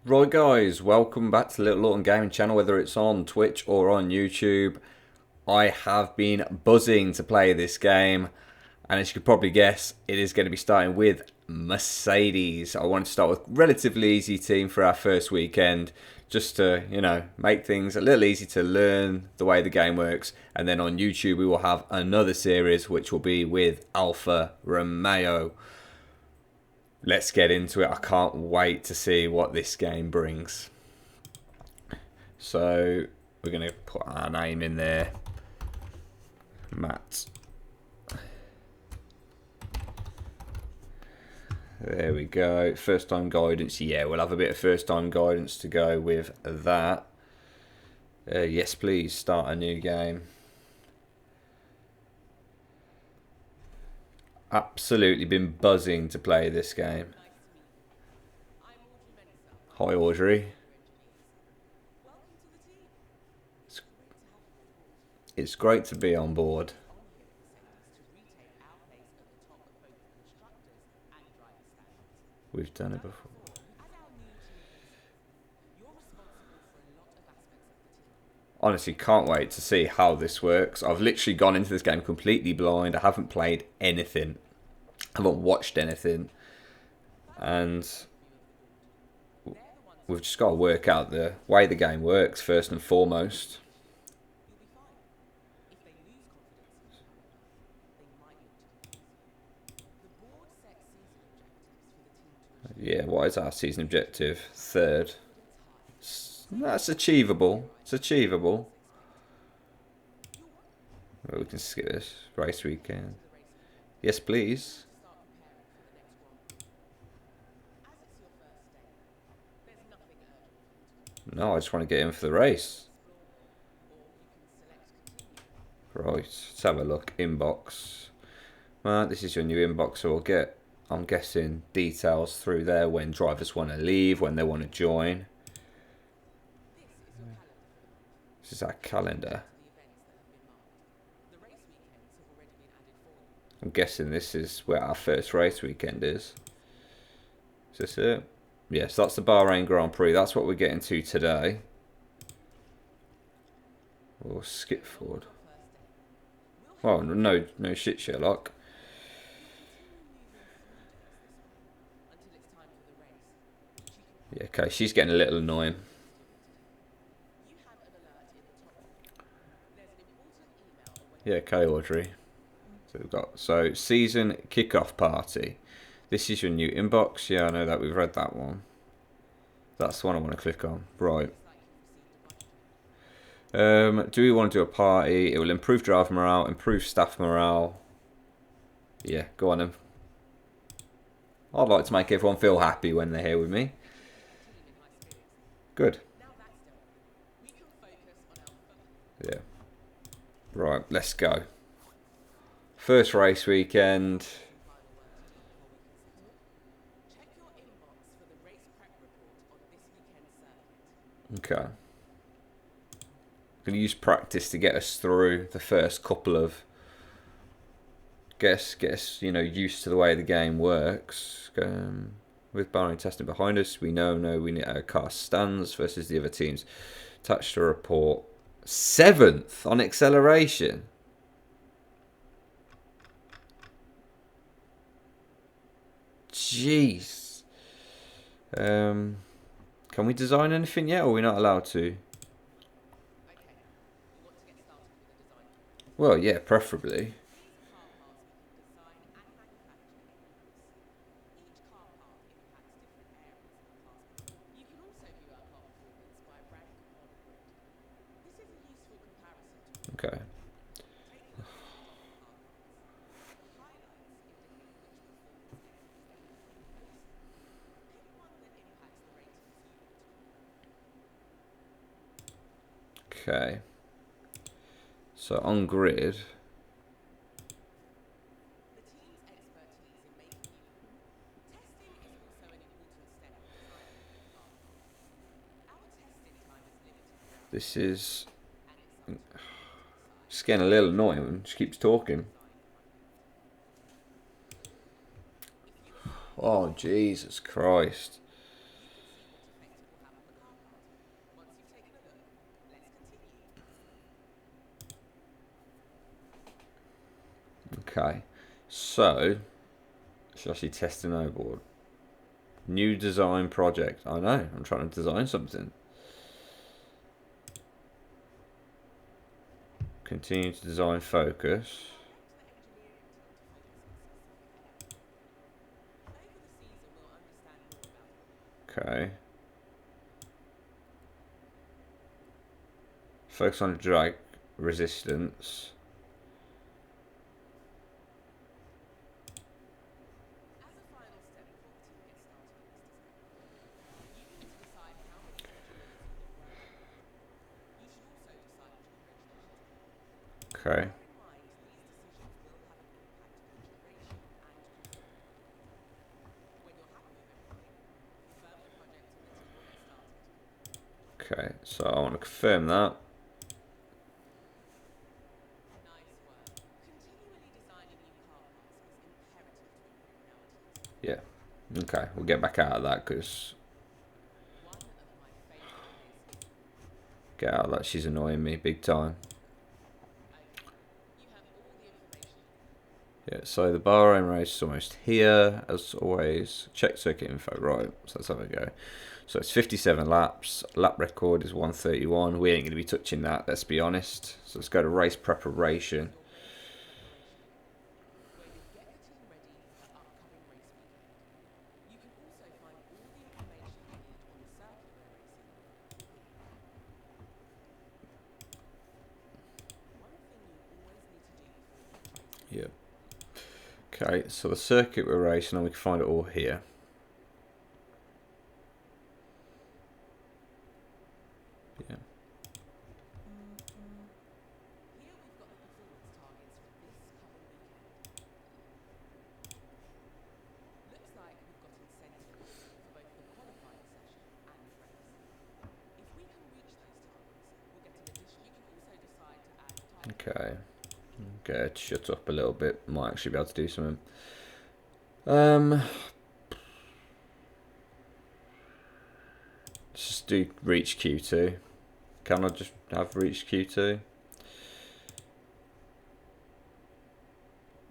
Right guys, welcome back to the Little Lawton Gaming channel, whether it's on Twitch or on YouTube. I have been buzzing to play this game, and as you could probably guess, it is going to be starting with Mercedes. I wanted to start with a relatively easy team for our first weekend, just to, make things a little easy to learn the way the game works. And then on YouTube we will have another series which will be with Alfa Romeo. Let's get into it. I can't wait to see what this game brings. So we're going to put our name in there. Matt. There we go. First time guidance. Yeah, we'll have a bit of first time guidance to go with that. Yes, please start a new game. Absolutely been buzzing to play this game. Hi Audrey. It's great to be on board. We've done it before. Honestly, can't wait to see how this works. I've literally gone into this game completely blind. I haven't played anything. I haven't watched anything. And we've just got to work out the way the game works first and foremost. Yeah, what is our season objective? Third. That's achievable. It's achievable. Well, we can skip this. Race weekend. Yes, please. No, I just want to get in for the race. Right, let's have a look. Inbox. Well, this is your new inbox, so we'll get, I'm guessing, details through there when drivers want to leave, when they want to join. This is our calendar. I'm guessing this is where our first race weekend is. Is this it? Yes, that's the Bahrain Grand Prix. That's what we're getting to today. We'll skip forward. Well, no shit, Sherlock. Yeah, okay, she's getting a little annoying. Yeah, okay, Audrey. So we've got season kickoff party. This is your new inbox. Yeah, I know that. We've read that one. That's the one I want to click on. Right. Do we want to do a party? It will improve driver morale, improve staff morale. Yeah, go on then. I'd like to make everyone feel happy when they're here with me. Good. Yeah. Right, let's go. First race weekend. Okay. I'm going to use practice to get us through the first couple of get us used to the way the game works. With Bahrain testing behind us, we know we need our car stands versus the other teams. Attached to a report. 7th on acceleration. Jeez. Can we design anything yet, or are we not allowed to? Well, yeah, preferably. Okay. Okay. So on grid. This is just getting a little annoying when she keeps talking. Oh, Jesus Christ. Okay, so should I see test and board? New design project. I know, I'm trying to design something. Continue to design focus. Okay. Focus on drag resistance. Okay. Okay, so I want to confirm that. Yeah. Okay, we'll get back out of that because get out of that. She's annoying me big time. Yeah, so the Bahrain race is almost here, as always. Check circuit info, right, so let's have a go. So it's 57 laps, lap record is 131, we ain't going to be touching that, let's be honest. So let's go to race preparation. Yeah. Okay, so the circuit we're racing on, we can find it all here. Yeah. Okay. Okay, shut up a little bit. Might actually be able to do something. Just do reach Q2. Can I just have reach Q2?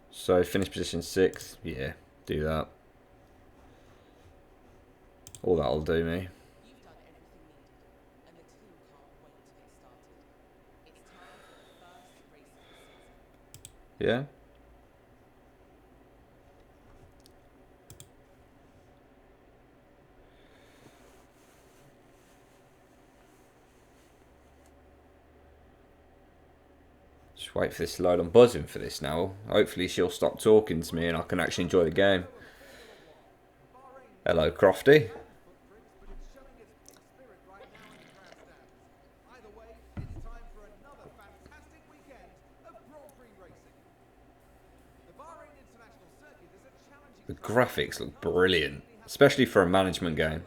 So finish position 6th. Yeah, do that. All that'll do me. Yeah. Just wait for this to load. I'm buzzing for this now. Hopefully she'll stop talking to me and I can actually enjoy the game. Hello, Crofty. The graphics look brilliant, especially for a management game.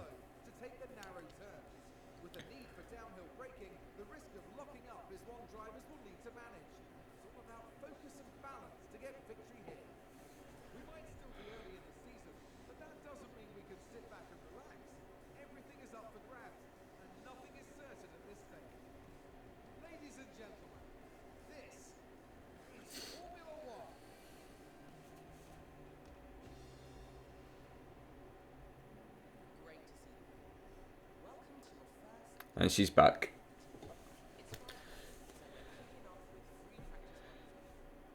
And she's back.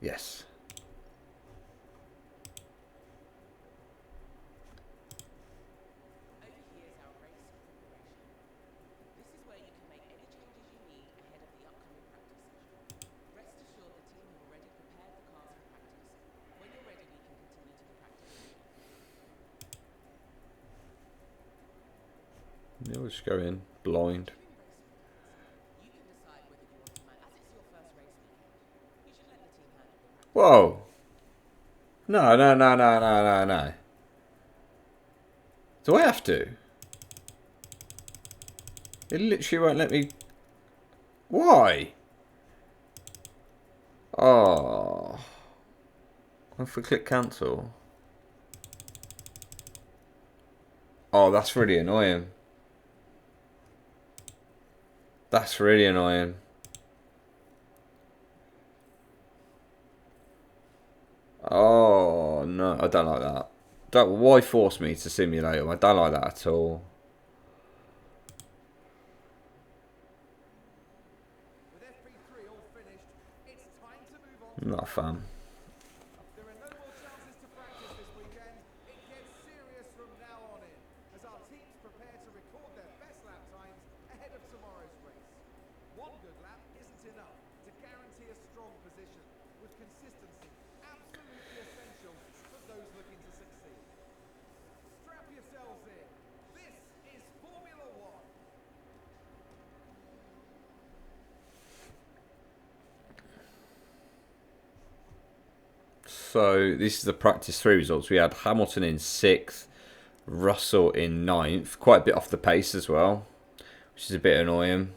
Yes. Yeah, we'll just go in blind. Whoa. No, no, no, no, no, no, no. Do I have to? It literally won't let me. Why? Oh. If we click cancel. Oh, that's really annoying. That's really annoying. No, I don't like that. Why force me to simulate them? I don't like that at all. I'm not a fan. There are no more chances to practice this weekend. It gets serious from now on in, as our teams prepare to record their best lap times ahead of tomorrow's race. One good lap isn't enough to guarantee a strong position, with consistency absolutely essential for those looking to succeed. Strap yourselves in. This is Formula One. So this is the practice 3 results. We had Hamilton in 6th, Russell in 9th. Quite a bit off the pace as well, which is a bit annoying.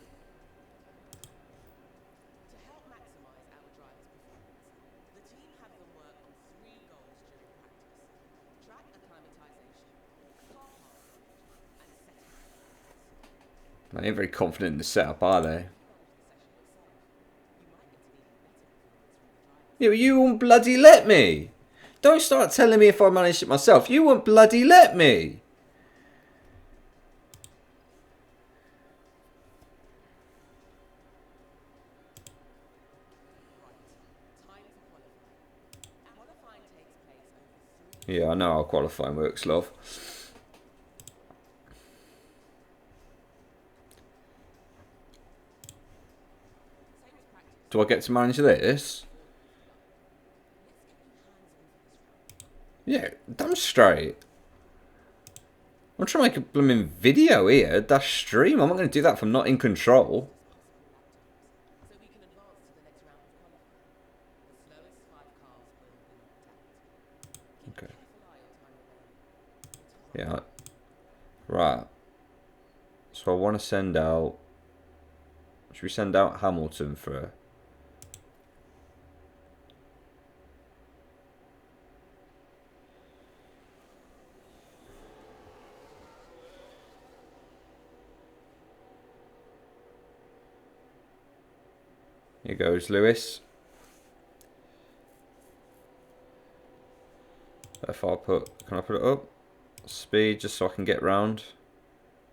To help maximise our drivers' performance, the team had them work on 3 goals during practice: track acclimatisation, car park, and setting. They ain't very confident in the setup, are they? Yeah, but you won't bloody let me. Don't start telling me if I managed it myself. You won't bloody let me. Yeah, I know how qualifying works, love. Do I get to manage this? Yeah, damn straight. I'm trying to make a blooming video here. Dash stream. I'm not going to do that if I'm not in control. So we can advance to the next round of qualifying. The slowest 5 cars will win the test. Okay. Keep a careful eye on time remaining. Yeah. Right. So I want to send out... Should we send out Hamilton for... Here goes Lewis. If I put... Can I put it up? Speed, just so I can get round.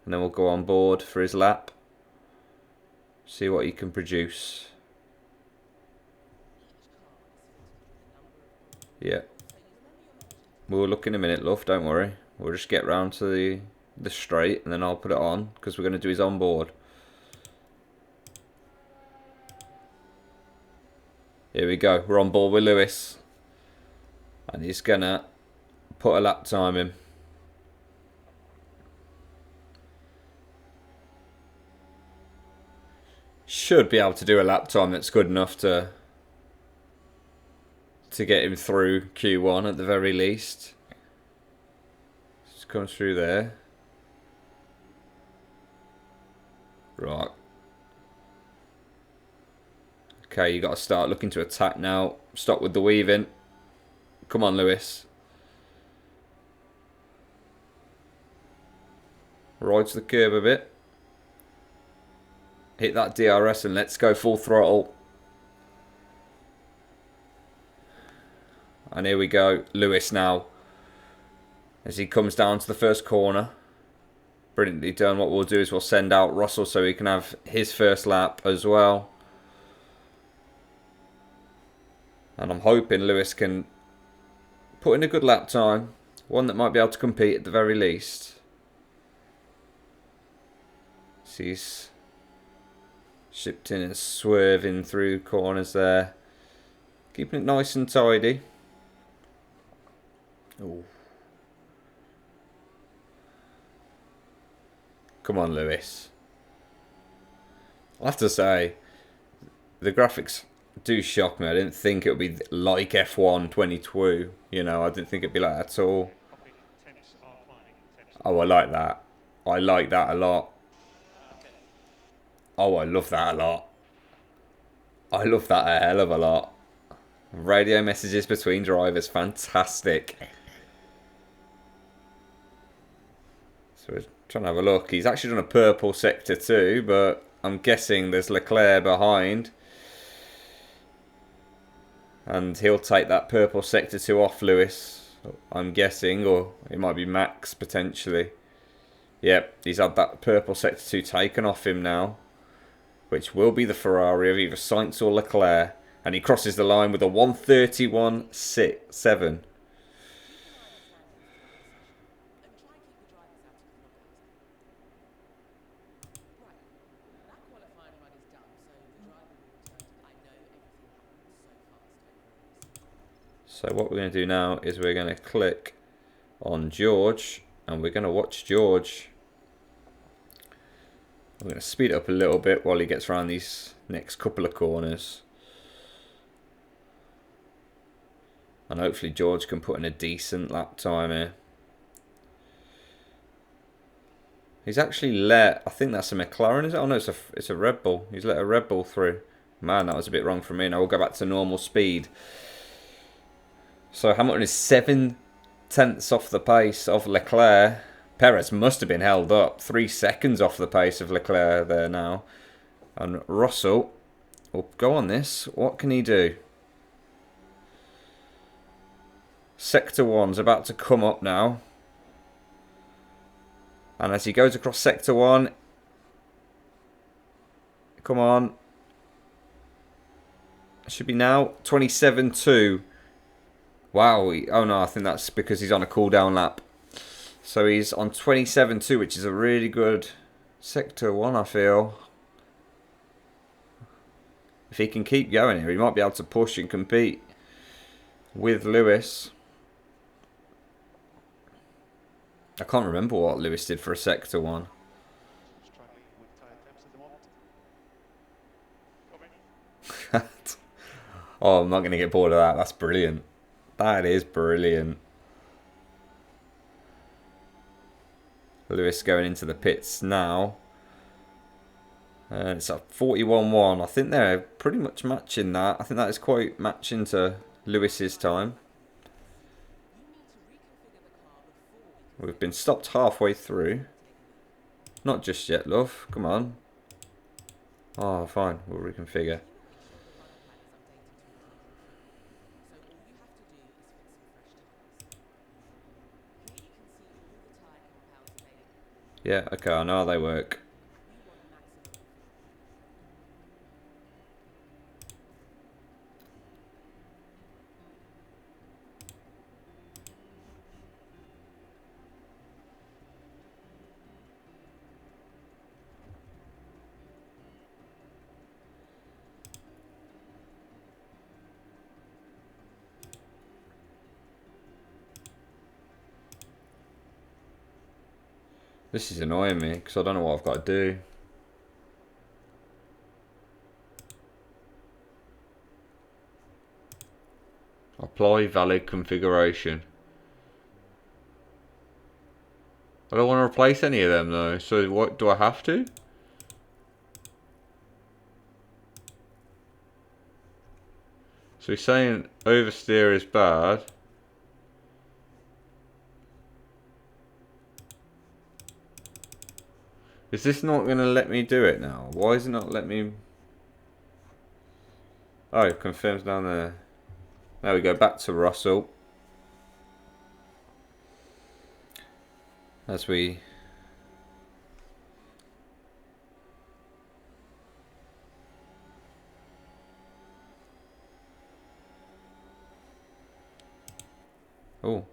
And then we'll go on board for his lap. See what he can produce. Yeah. We'll look in a minute, love, don't worry. We'll just get round to the straight and then I'll put it on because we're going to do his on board. Here we go. We're on board with Lewis. And he's going to put a lap time in. Should be able to do a lap time that's good enough to get him through Q1 at the very least. Just comes through there. Right. Okay, you got to start looking to attack now. Stop with the weaving. Come on, Lewis. Ride to the curb a bit. Hit that DRS and let's go full throttle. And here we go. Lewis now. As he comes down to the first corner. Brilliantly done. What we'll do is we'll send out Russell so he can have his first lap as well. And I'm hoping Lewis can put in a good lap time. One that might be able to compete at the very least. So he's shipped in and swerving through corners there. Keeping it nice and tidy. Ooh. Come on, Lewis. I'll have to say, the graphics do shock me. I didn't think it would be like F1 22. You know, I didn't think it'd be like that at all. Oh, I like that. I like that a lot. Oh, I love that a lot. I love that a hell of a lot. Radio messages between drivers, fantastic. So we're trying to have a look. He's actually done a purple sector too, but I'm guessing there's Leclerc behind. And he'll take that purple sector 2 off Lewis. So I'm guessing, or it might be Max potentially. Yep, he's had that purple sector 2 taken off him now, which will be the Ferrari of either Sainz or Leclerc. And he crosses the line with a 1:31.7. And try and keep the drivers out of the knockout zone. Right. That qualifying run is done, so the driver will return to. I know everything happened so fast over the race. So what we're going to do now is we're going to click on George, and we're going to watch George. I'm going to speed it up a little bit while he gets around these next couple of corners. And hopefully George can put in a decent lap time here. He's actually let, I think that's a McLaren, is it? Oh no, it's a Red Bull. He's let a Red Bull through. Man, that was a bit wrong for me. Now we'll go back to normal speed. So Hamilton is 7/10 off the pace of Leclerc. Perez must have been held up. 3 seconds off the pace of Leclerc there now. And Russell will go on this. What can he do? Sector 1's about to come up now. And as he goes across Sector 1... Come on. It should be now. 27.2. Wow. Oh no, I think that's because he's on a cooldown lap. So he's on 27.2, which is a really good Sector 1, I feel. If he can keep going here, he might be able to push and compete with Lewis. I can't remember what Lewis did for a Sector 1. Struggling with tyre temps at the moment. Oh, I'm not going to get bored of that. That's brilliant. That is brilliant. Lewis going into the pits now. It's at 41.1. I think they're pretty much matching that. I think that is quite matching to Lewis's time. We've been stopped halfway through. Not just yet, love. Come on. Oh, fine. We'll reconfigure. Yeah, okay, I know how they work. This is annoying me because I don't know what I've got to do. Apply valid configuration. I don't want to replace any of them though, so what do I have to? So he's saying oversteer is bad. Is this not going to let me do it now? Why is it not letting me... Oh, it confirms down there. There we go, back to Russell. As we... Oh.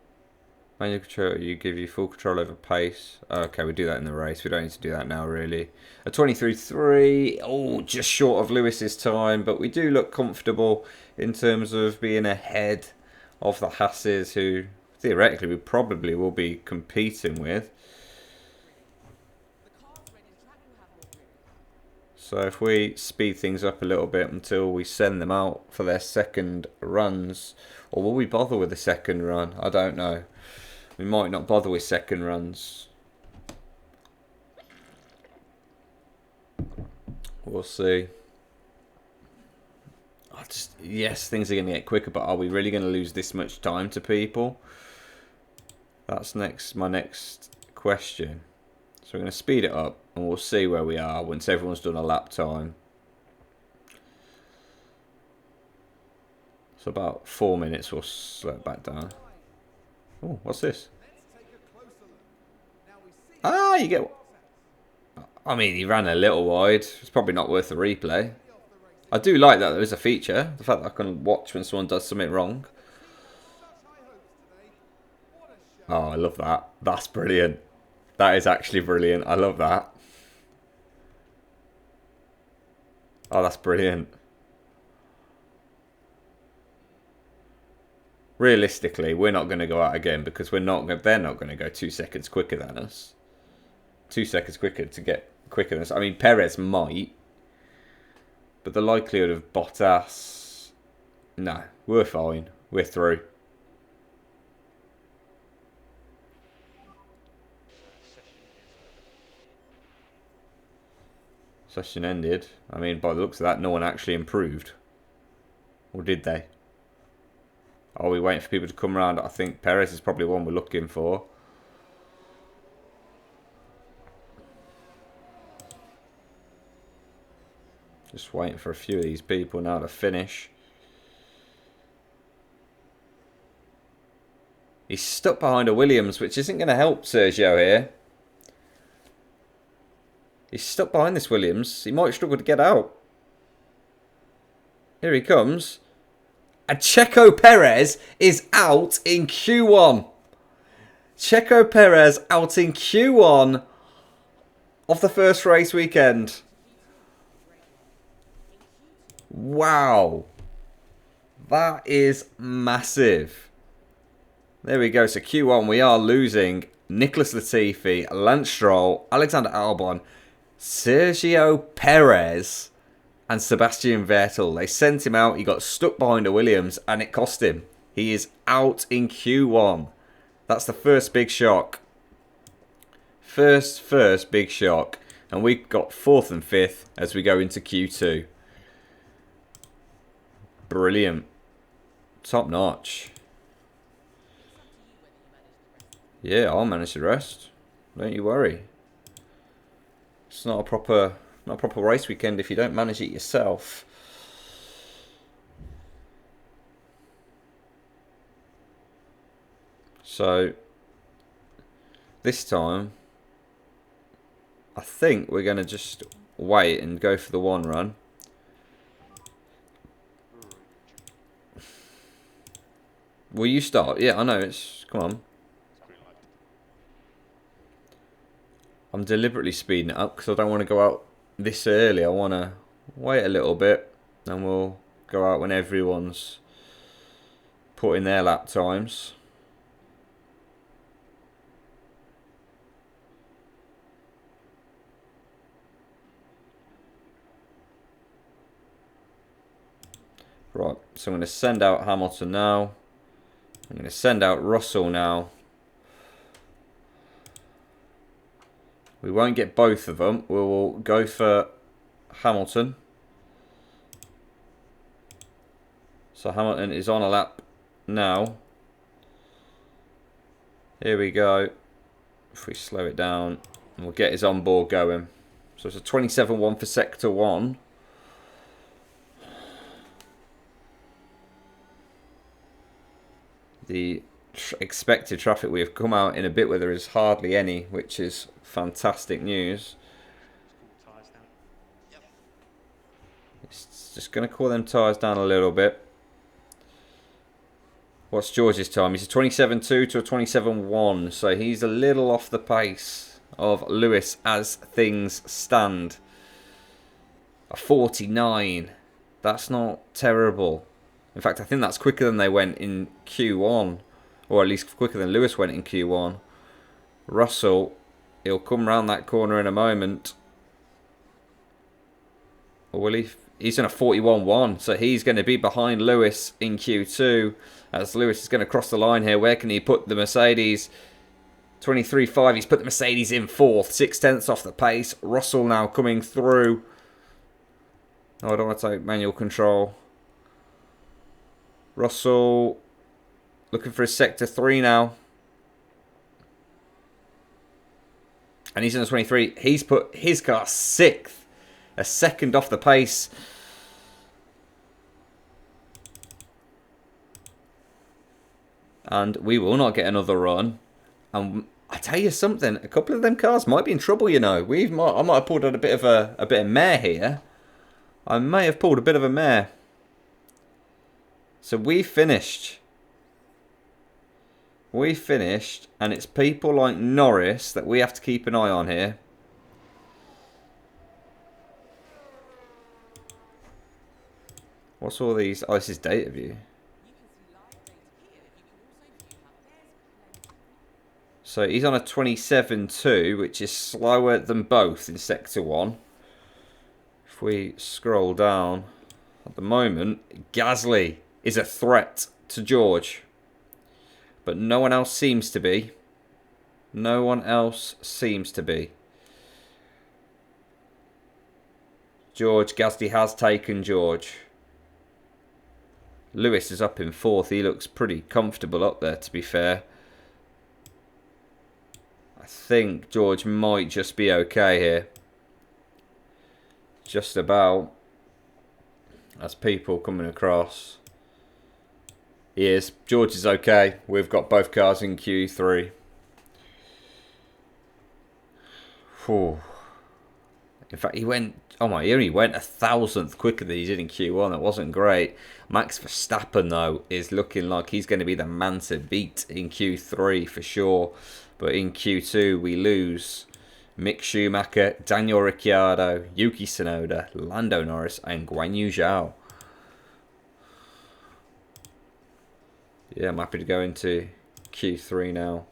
Manual control, you give you full control over pace. Okay, we do that in the race. We don't need to do that now, really. A 23.3. Oh, just short of Lewis's time, but we do look comfortable in terms of being ahead of the Hasses, who theoretically we probably will be competing with. So if we speed things up a little bit until we send them out for their second runs, or will we bother with the second run? I don't know. We might not bother with second runs. We'll see. Yes, things are going to get quicker, but are we really going to lose this much time to people? That's my next question. So we're going to speed it up, and we'll see where we are once everyone's done a lap time. So about 4 minutes, we'll slow it back down. Oh, what's this? Let's take a closer look. Now we see Ah, you get... process. I mean, he ran a little wide. It's probably not worth a replay. Off the races. I do like that there is a feature. The fact that I can watch when someone does something wrong. Such high hopes today. What a show. Oh, I love that. That's brilliant. That is actually brilliant. I love that. Oh, that's brilliant. Realistically, we're not going to go out again because they're not going to go 2 seconds quicker than us. 2 seconds quicker to get quicker than us. I mean, Perez might. But the likelihood of Bottas... No, we're fine. We're through. Session ended. I mean, by the looks of that, no one actually improved. Or did they? Are we waiting for people to come around? I think Perez is probably one we're looking for. Just waiting for a few of these people now to finish. He's stuck behind a Williams, which isn't going to help Sergio here. He's stuck behind this Williams. He might struggle to get out. Here he comes. And Checo Perez is out in Q1. Checo Perez out in Q1 of the first race weekend. Wow. That is massive. There we go. So Q1 we are losing Nicholas Latifi, Lance Stroll, Alexander Albon, Sergio Perez and Sebastian Vettel. They sent him out. He got stuck behind a Williams and it cost him. He is out in Q1. That's the first big shock. First big shock. And we've got 4th and 5th as we go into Q2. Brilliant. Top notch. Yeah, I'll manage the rest. Don't you worry. It's not a proper race weekend if you don't manage it yourself. So this time I think we're going to just wait and go for the one run. Will you start? Yeah, I know. It's come on. I'm deliberately speeding it up because I don't want to go out this early. I want to wait a little bit and we'll go out when everyone's put in their lap times. Right, so I'm going to send out Hamilton now. I'm going to send out Russell now. We won't get both of them. We will go for Hamilton. So Hamilton is on a lap now. Here we go. If we slow it down, and we'll get his onboard going. So it's a 27.1 for Sector 1. The expected traffic, we have come out in a bit where there is hardly any, which is fantastic news. It's just going to cool them tyres down a little bit. What's George's time? He's a 27.2 to a 27.1, so he's a little off the pace of Lewis as things stand. A 49. That's not terrible. In fact, I think that's quicker than they went in Q1. Or at least quicker than Lewis went in Q1. Russell, he'll come round that corner in a moment. Or will he? He's in a 41.1. So he's going to be behind Lewis in Q2. As Lewis is going to cross the line here. Where can he put the Mercedes? 23.5. He's put the Mercedes in 4th. 6/10 off the pace. Russell now coming through. Oh, I don't want to take manual control. Russell looking for his sector 3 now. And he's in the 23. He's put his car 6th. A second off the pace. And we will not get another run. And I tell you something, a couple of them cars might be in trouble, you know. I might have pulled out a bit of mare here. I may have pulled a bit of a mare. So we finished. We finished, and it's people like Norris that we have to keep an eye on here. What's all these? Oh, this is data view. You can see live data here. You can also view how there's plenty. So he's on a 27.2, which is slower than both in Sector 1. If we scroll down, at the moment, Gasly is a threat to George. But no one else seems to be. No one else seems to be. George, Gasly has taken George. Lewis is up in 4th. He looks pretty comfortable up there, to be fair. I think George might just be okay here. Just about. As people coming across. He is. George is okay. We've got both cars in Q3. Whew. In fact, he only went 1,000th quicker than he did in Q1. That wasn't great. Max Verstappen, though, is looking like he's going to be the man to beat in Q3 for sure. But in Q2, we lose Mick Schumacher, Daniel Ricciardo, Yuki Tsunoda, Lando Norris, and Guan Yu Zhao. Yeah, I'm happy to go into Q3 now.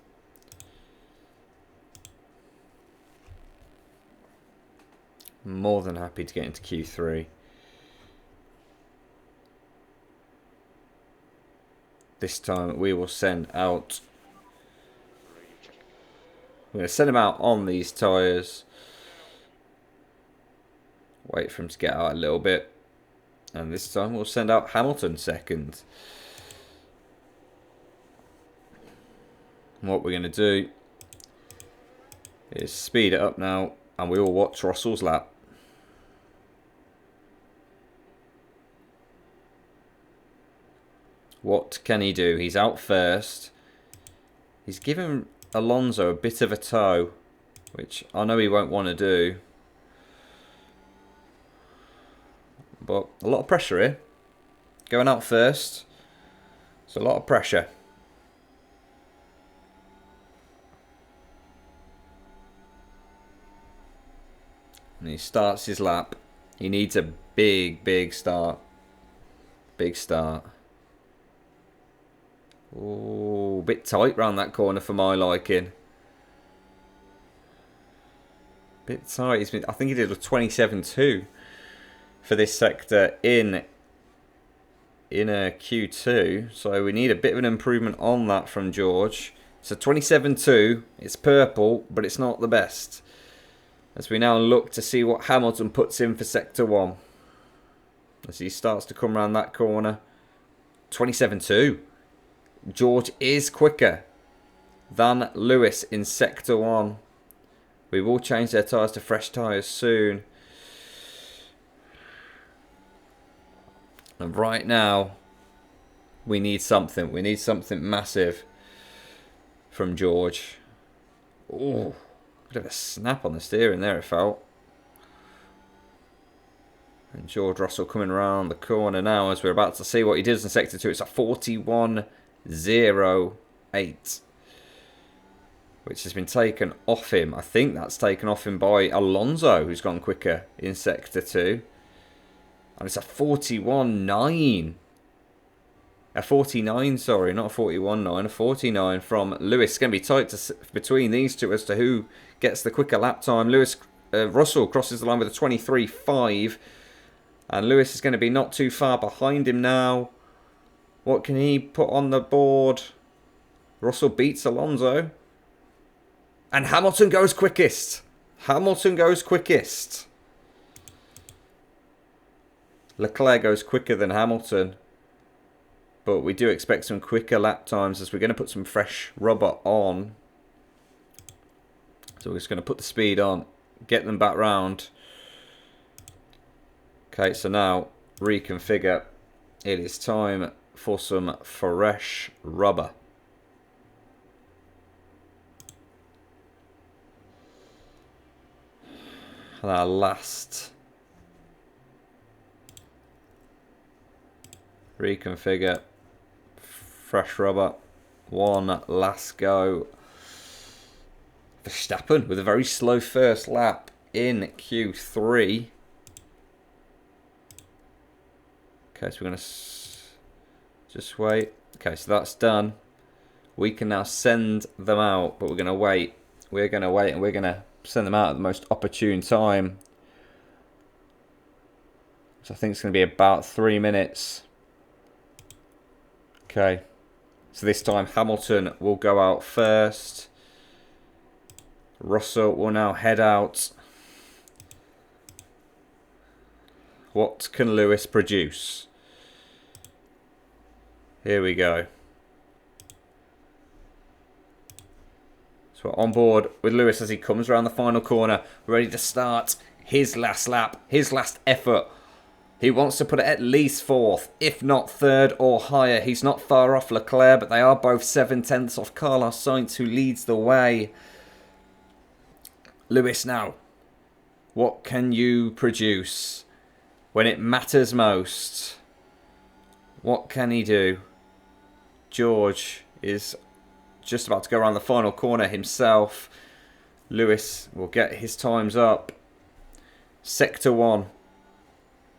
More than happy to get into Q3. This time we will send out... We're going to send him out on these tyres. Wait for him to get out a little bit. And this time we'll send out Hamilton second. And what we're going to do is speed it up now. And we will watch Russell's lap. What can he do? He's out first. He's given Alonso a bit of a tow, which I know he won't want to do. But a lot of pressure here. Going out first. It's a lot of pressure. And he starts his lap. He needs a big start. Big start. Oh, a bit tight round that corner for my liking. Bit tight. I think he did a 27.2 for this sector in a Q2. So we need a bit of an improvement on that from George. So 27.2. It's purple, but it's not the best. As we now look to see what Hamilton puts in for Sector 1. As he starts to come around that corner. 27.2. George is quicker than Lewis in Sector 1. We will change their tyres to fresh tyres soon. And right now, we need something. We need something massive from George. Oh, bit of a snap on the steering there, it felt. And George Russell coming around the corner now as we're about to see what he does in Sector 2. It's a 41.08. Which has been taken off him. I think that's taken off him by Alonso, who's gone quicker in Sector 2. And it's a 41.9. A 49, sorry, not a 41.9. A 49 from Lewis. It's going to be tight between these two as to who gets the quicker lap time. Russell crosses the line with a 23.5. And Lewis is going to be not too far behind him now. What can he put on the board? Russell beats Alonso. And Hamilton goes quickest. Hamilton goes quickest. Leclerc goes quicker than Hamilton. But we do expect some quicker lap times as we're going to put some fresh rubber on. So we're just going to put the speed on. Get them back round. Okay, so now reconfigure. It is time for some fresh rubber. on our last reconfigure. Fresh rubber. One last go. Verstappen with a very slow first lap in Q3. Okay, so we're going to just wait. Okay, so that's done. We can now send them out, but we're going to wait. We're going to wait and we're going to send them out at the most opportune time. So I think it's going to be about 3 minutes. Okay. So this time Hamilton will go out first. Russell will now head out. What can Lewis produce? Here we go. So we're on board with Lewis as he comes around the final corner, ready to start his last lap, his last effort. He wants to put it at least fourth, if not third or higher. He's not far off Leclerc, but they are both 7/10 off Carlos Sainz, who leads the way. Lewis now, what can you produce when it matters most? What can he do? George is just about to go around the final corner himself. Lewis will get his times up. Sector 1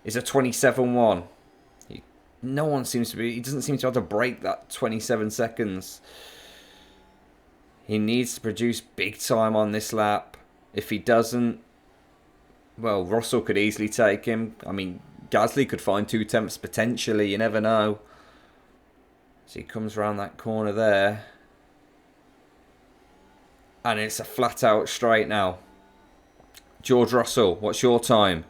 is a 27.1. No one seems to be... He doesn't seem to have to break that 27 seconds. He needs to produce big time on this lap. If he doesn't, well, Russell could easily take him. I mean, Gasly could find 2/10 potentially. You never know. So he comes around that corner there. And it's a flat out straight now. George Russell, what's your time?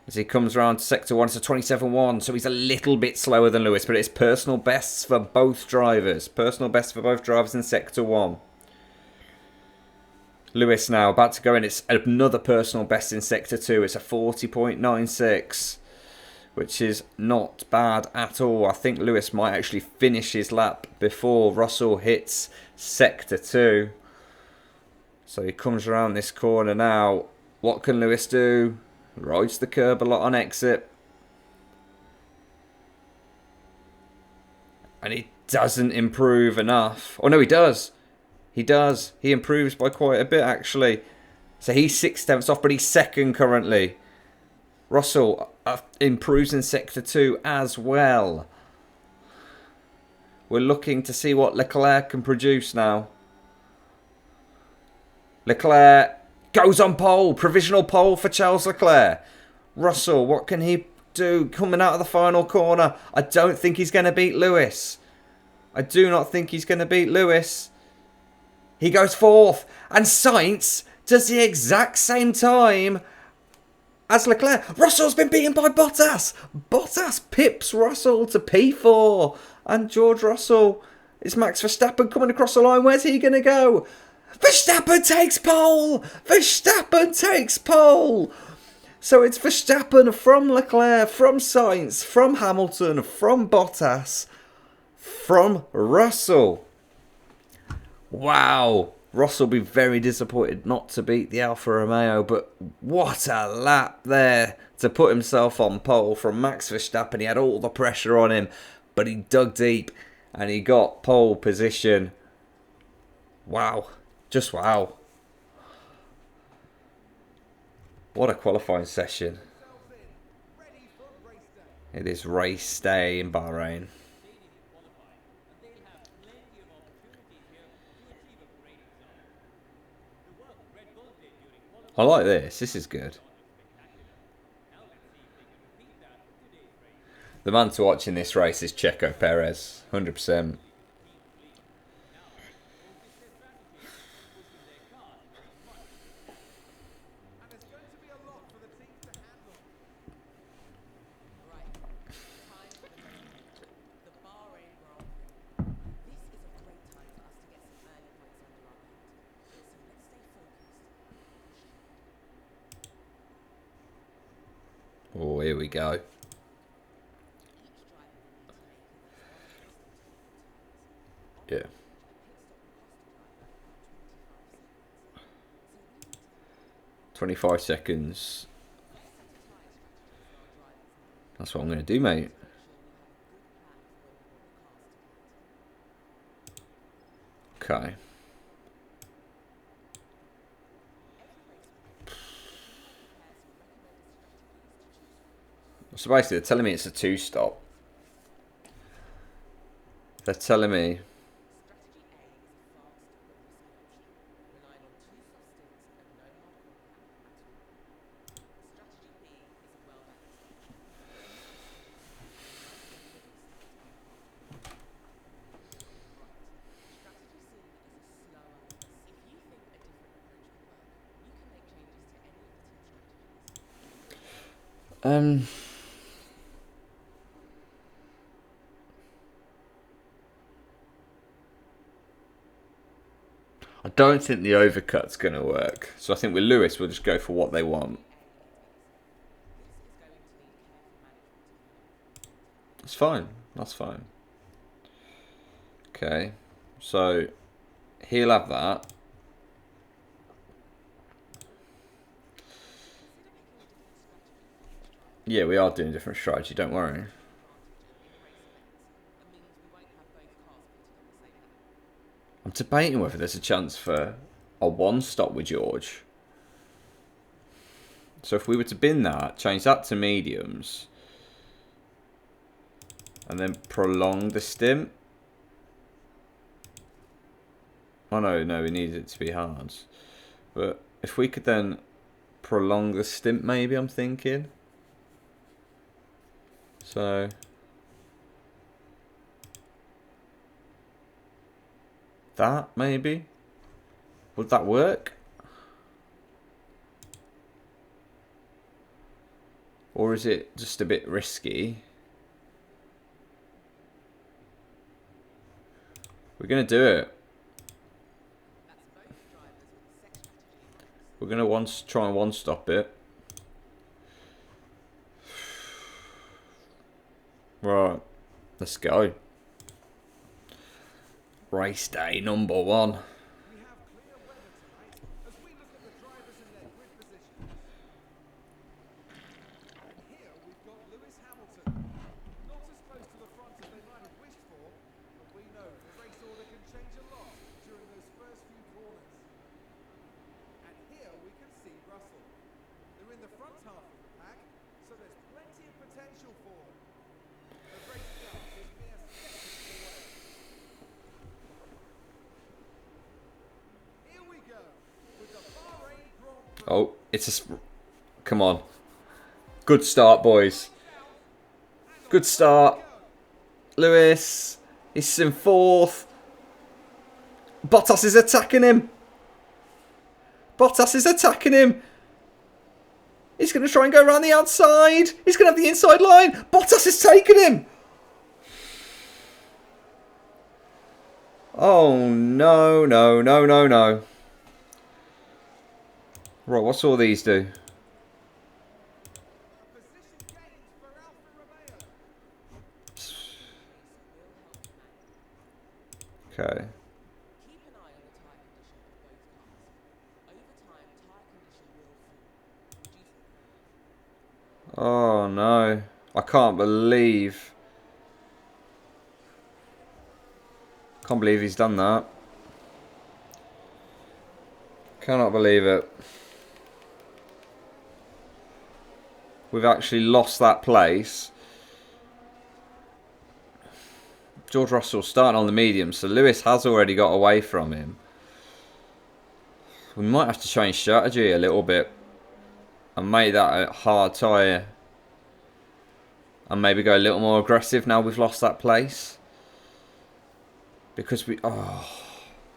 As he comes around to sector 1, it's a 27.1, so he's a little bit slower than Lewis, but it's personal bests for both drivers. Personal best for both drivers in sector 1. Lewis now about to go in. It's another personal best in sector 2. It's a 40.96, which is not bad at all. I think Lewis might actually finish his lap before Russell hits sector 2. So he comes around this corner now. What can Lewis do? Rides the curb a lot on exit. And he doesn't improve enough. Oh no, he does. He does. He improves by quite a bit actually. So he's 6/10 off, but he's second currently. Russell improves in sector 2 as well. We're looking to see what Leclerc can produce now. Leclerc goes on pole. Provisional pole for Charles Leclerc. Russell, what can he do coming out of the final corner? I don't think he's going to beat Lewis. I do not think he's going to beat Lewis. He goes fourth. And Sainz does the exact same time as Leclerc. Russell's been beaten by Bottas. Bottas pips Russell to P4. And George Russell, it's Max Verstappen coming across the line. Where's he going to go? Verstappen takes pole! Verstappen takes pole! So it's Verstappen from Leclerc, from Sainz, from Hamilton, from Bottas, from Russell. Wow. Russell will be very disappointed not to beat the Alfa Romeo, but what a lap there to put himself on pole from Max Verstappen. He had all the pressure on him, but he dug deep and he got pole position. Wow. Just wow. What a qualifying session. It is race day in Bahrain. I like this. This is good. The man to watch in this race is Checo Perez. 100%. Right. Time for the Bahrain Grand Prix. This is a great time for us to get some early points under our belt. So let's stay focused. Oh, here we go. Each driver will need to make at least one of these on Yeah. average, a pit stop will cost a driver about 25 seconds. So we need to 25 seconds. That's what I'm going to do, mate. Okay. So basically, they're telling me it's a 2-stop. They're telling me... I don't think the overcut's going to work. So I think with Lewis, we'll just go for what they want. That's fine. That's fine. Okay. So he'll have that. Yeah, we are doing a different strategy, don't worry. I'm debating whether there's a chance for a 1-stop with George. So if we were to bin that, change that to mediums, and then prolong the stim. Oh no, we need it to be hards. But if we could then prolong the stint, maybe, I'm thinking. So that, maybe? Would that work? Or is it just a bit risky? We're going to do it. We're going to try and 1-stop it. Right. Let's go. Race day number 1. We have clear weather tonight as we look at the drivers in their grid positions. And here we've got Lewis Hamilton. Not as close to the front as they might have wished for, but we know the race order can change a lot during those first few corners. And here we can see Russell. They're in the front half of the pack, so there's plenty of potential for them. The race starts as mere seconds away. Here we go with the Bahrain Grand Prix. Oh, it's a... Come on. Good start, boys. Good start. Lewis. He's in 4th. Bottas is attacking him. Bottas is attacking him. He's going to try and go around the outside. He's going to have the inside line. Bottas has taken him. Oh, no. Right, what's all these do? Position gains for Alfa Romeo. Okay. Keep an eye on the tyre condition of both cars. Over time, tyre condition will fall. Oh, no. I can't believe... Can't believe he's done that. Cannot believe it. We've actually lost that place. George Russell starting on the medium, so Lewis has already got away from him. We might have to change strategy a little bit and make that a hard tyre. And maybe go a little more aggressive now we've lost that place. Because we... Oh,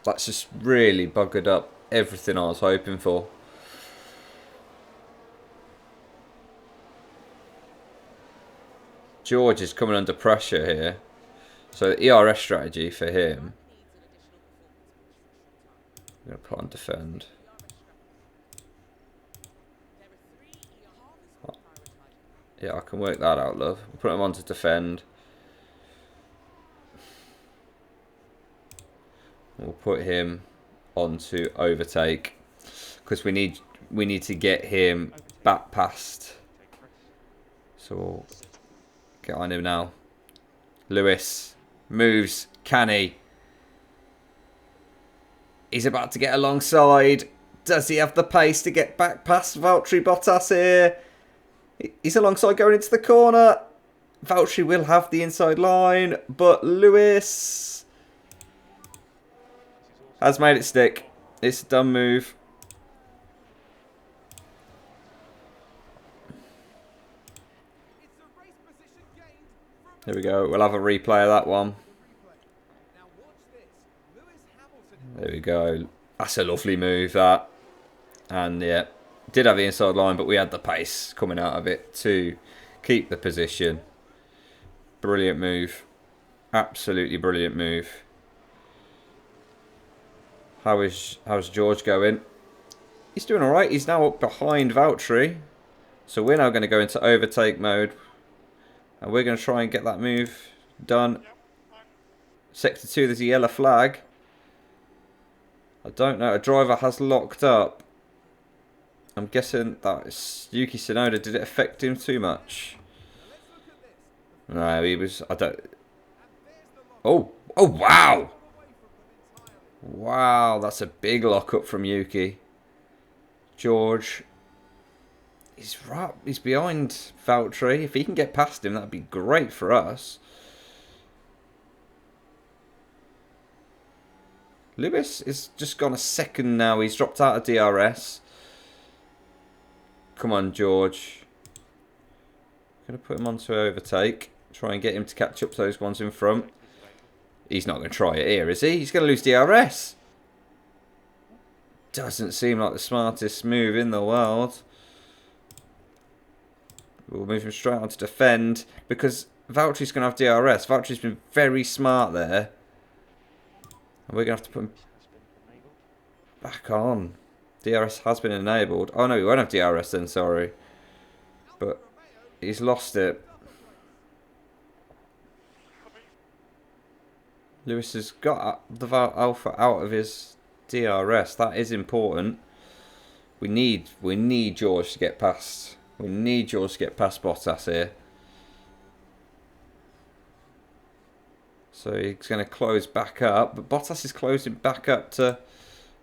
that's just really buggered up everything I was hoping for. George is coming under pressure here. So the ERS strategy for him. I'm going to put on defend. Yeah, I can work that out, love. We'll put him on to defend. We'll put him on to overtake. Because we need we need to get him back past. Take press. So we'll get on him now. Lewis moves. Can he? He's about to get alongside. Does he have the pace to get back past Valtteri Bottas here? He's alongside going into the corner. Valtteri will have the inside line, but Lewis has made it stick. It's a dumb move. It's a race position gained from Here we go. We'll have a replay of that one. replay. Now watch this. Lewis Hamilton. There we go. That's a lovely move, that. And yeah, did have the inside line, but we had the pace coming out of it to keep the position. Brilliant move. Absolutely brilliant move. How's George going? He's doing alright. He's now up behind Valtteri. So we're now going to go into overtake mode. And we're going to try and get that move done. Sector 2, there's a yellow flag. I don't know. A driver has locked up. I'm guessing that is Yuki Tsunoda. Did it affect him too much? No, he was... I don't... Oh! Oh, wow! Wow, that's a big lockup from Yuki. George. He's right. He's behind Valtteri. If he can get past him, that'd be great for us. Lewis is just gone a second now. He's dropped out of DRS. Come on, George. Going to put him onto overtake. Try and get him to catch up to those ones in front. He's not going to try it here, is he? He's going to lose DRS. Doesn't seem like the smartest move in the world. We'll move him straight on to defend because Valtteri's going to have DRS. Valtteri's been very smart there. And we're going to have to put him back on. DRS has been enabled. Oh no, we won't have DRS then, sorry. But he's lost it. Lewis has got the Alpha out of his DRS. That is important. We need George to get past. We need George to get past Bottas here. So he's going to close back up, but Bottas is closing back up to,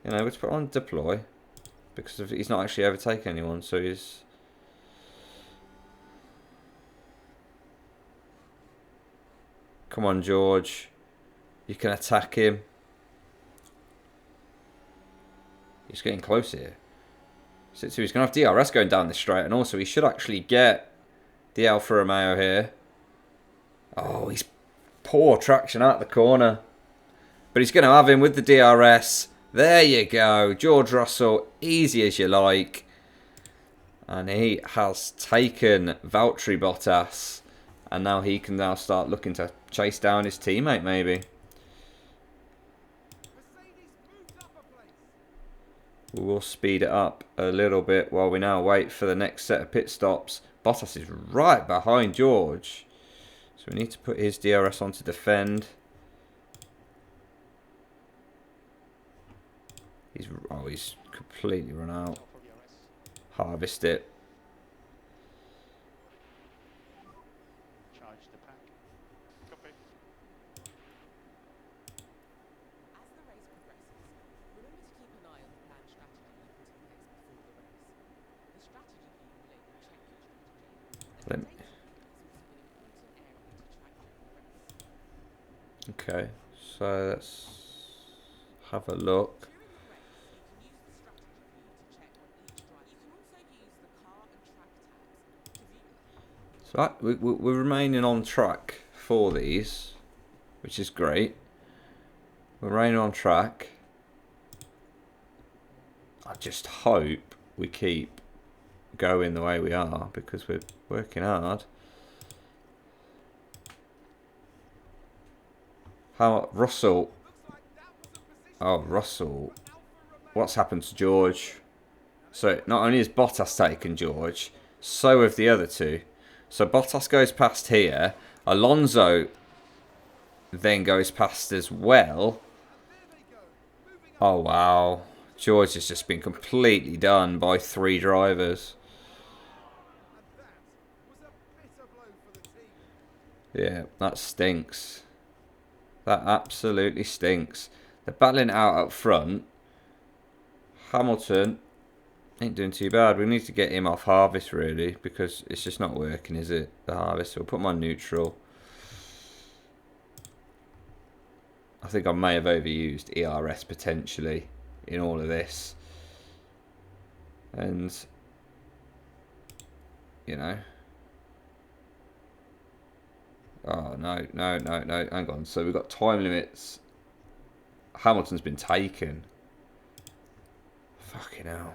you know, let's put on deploy because he's not actually overtaking anyone. So he's. Come on, George. You can attack him. He's getting close here. So he's going to have DRS going down this straight. And also he should actually get the Alfa Romeo here. Oh, he's poor traction out the corner. But he's going to have him with the DRS. There you go. George Russell, easy as you like. And he has taken Valtteri Bottas. And now he can now start looking to chase down his teammate maybe. We will speed it up a little bit while we now wait for the next set of pit stops. Bottas is right behind George. So we need to put his DRS on to defend. He's completely run out. Harvest it. Charge the pack. Copy. As the race progresses, remember to keep an eye on the planned strategy you put in place before the race. The strategy view will let you check your strategy. Let And me- data is also an important area to track during the race. Okay, so let's have a look. During the race, you can use the strategy view to check on each driver. You can also use the car and track tabs to view. So we're remaining on track for these, which is great. We're remaining on track. I just hope we keep going the way we are because we're working hard. How Russell? Oh, Russell. What's happened to George? So not only has Bottas taken George, so have the other two. So Bottas goes past here. Alonso then goes past as well. Oh, wow. George has just been completely done by 3 drivers. And that was a bitter blow for the team. Yeah, that stinks. That absolutely stinks. They're battling out up front. Hamilton ain't doing too bad. We need to get him off harvest, really, because it's just not working, is it? The harvest. So we'll put him on neutral. I think I may have overused ERS potentially in all of this. And, you know. Oh, no. Hang on. So we've got time limits. Hamilton's been taken. Fucking hell.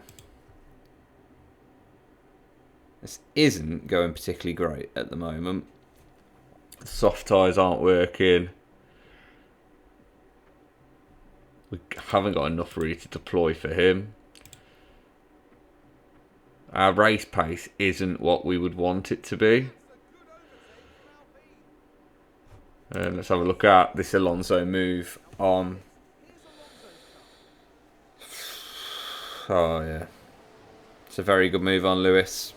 This isn't going particularly great at the moment. The soft tyres aren't working. We haven't got enough really to deploy for him. Our race pace isn't what we would want it to be. Let's have a look at this Alonso move on. Oh, yeah. It's a very good move on Lewis.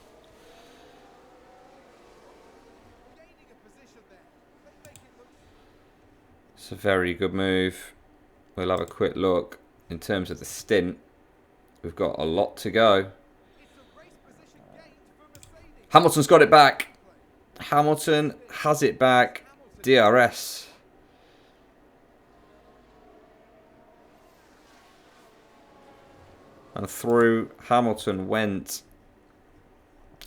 It's a very good move. We'll have a quick look. In terms of the stint, we've got a lot to go. Hamilton's got it back. Hamilton has it back. DRS. And through Hamilton went.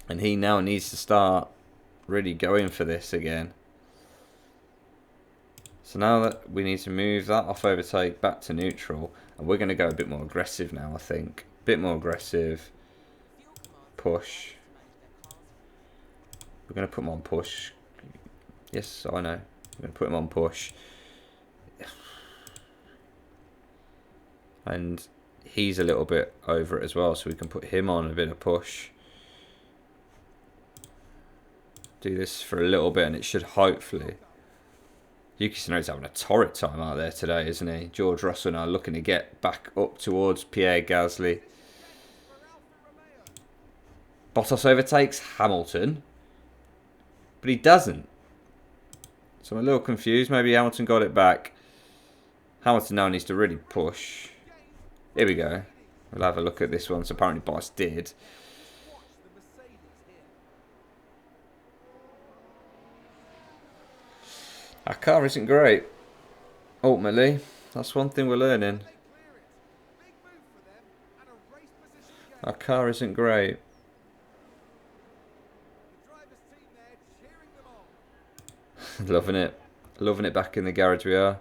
And he now needs to start really going for this again. So now that we need to move that off overtake back to neutral. And we're going to go a bit more aggressive now, I think. A bit more aggressive. Push. We're going to put him on push. Yes, I know. We're going to put him on push. And he's a little bit over it as well, so we can put him on a bit of push. Do this for a little bit and it should hopefully... Yuki Tsunoda's having a torrid time out there today, isn't he? George Russell now looking to get back up towards Pierre Gasly. Bottas overtakes Hamilton. But he doesn't. So I'm a little confused. Maybe Hamilton got it back. Hamilton now needs to really push. Here we go. We'll have a look at this one. So apparently Bottas did. Our car isn't great. Ultimately, that's one thing we're learning. Our car isn't great. Loving it. Loving it back in the garage we are.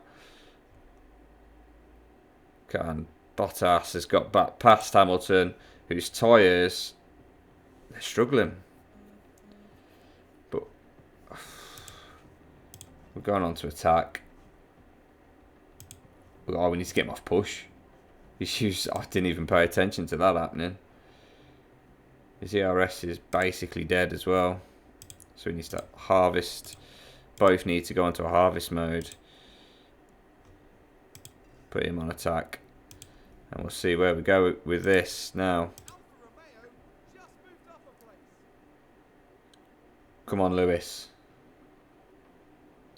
And Bottas has got back past Hamilton, whose tyres, they're struggling. But we're going on to attack. Oh, we need to get him off push. I didn't even pay attention to that happening. His ERS is basically dead as well. So he needs to harvest. Both need to go into a harvest mode. Put him on attack. And we'll see where we go with this now. Come on, Lewis.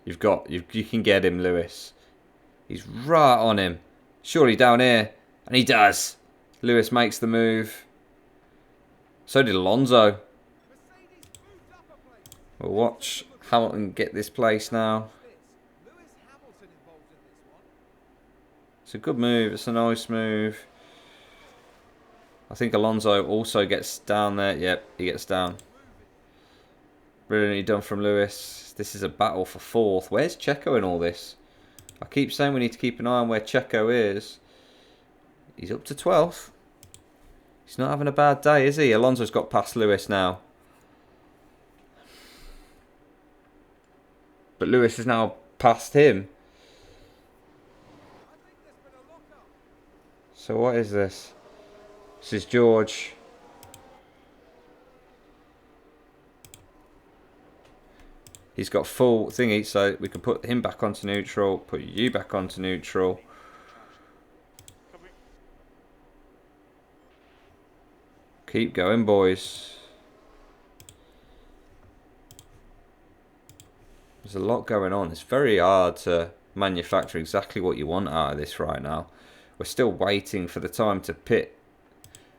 You can get him, Lewis. He's right on him. Surely down here. And he does. Lewis makes the move. So did Alonso. We'll watch Hamilton get this place now. It's a good move. It's a nice move. I think Alonso also gets down there. Yep, he gets down. Brilliantly done from Lewis. This is a battle for fourth. Where's Checo in all this? I keep saying we need to keep an eye on where Checo is. He's up to 12th. He's not having a bad day, is he? Alonso's got past Lewis now. But Lewis is now past him. So what is this? This is George. He's got full thingy, so we can put him back onto neutral, put you back onto neutral. Keep going, boys. There's a lot going on. It's very hard to manufacture exactly what you want out of this right now. We're still waiting for the time to pit.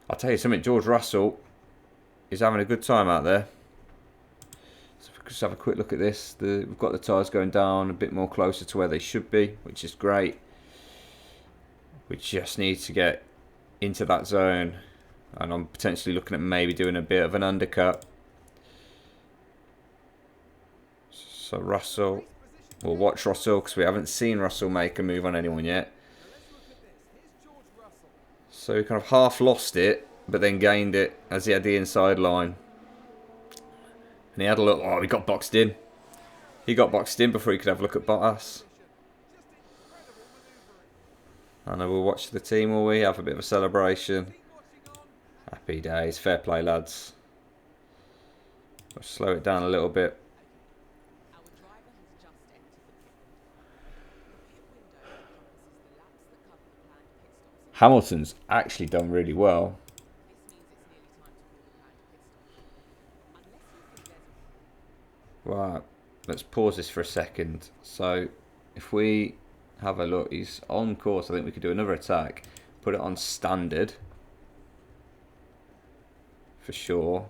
I'll tell you something, George Russell is having a good time out there. So if we just have a quick look at this. We've got the tyres going down a bit more closer to where they should be, which is great. We just need to get into that zone. And I'm potentially looking at maybe doing a bit of an undercut. So Russell, we'll watch Russell because we haven't seen Russell make a move on anyone yet. So he kind of half lost it, but then gained it as he had the inside line. And he had a look. Oh, he got boxed in. He got boxed in before he could have a look at Bottas. I know we'll watch the team, will we? Have a bit of a celebration. Happy days. Fair play, lads. I'll slow it down a little bit. Our driver has just entered the pit window. The pit window encompasses the laps that cover the planned pit stops. Hamilton's actually done really well. This means it's nearly time to call the planned pit stop. Unless you think there's a Right, let's pause this for a second. So, if we have a look, he's on course. I think we could do another attack. Put it on standard. For sure.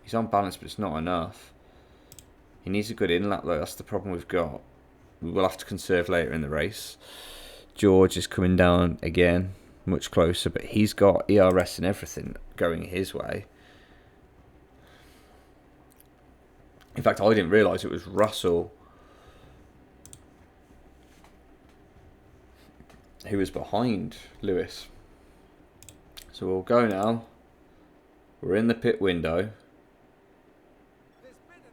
He's on balance, but it's not enough. He needs a good in-lap, though. That's the problem we've got. We will have to conserve later in the race. George is coming down again, much closer, but he's got ERS and everything going his way. In fact, I didn't realise it was Russell who was behind Lewis. So we'll go now. We're in the pit window.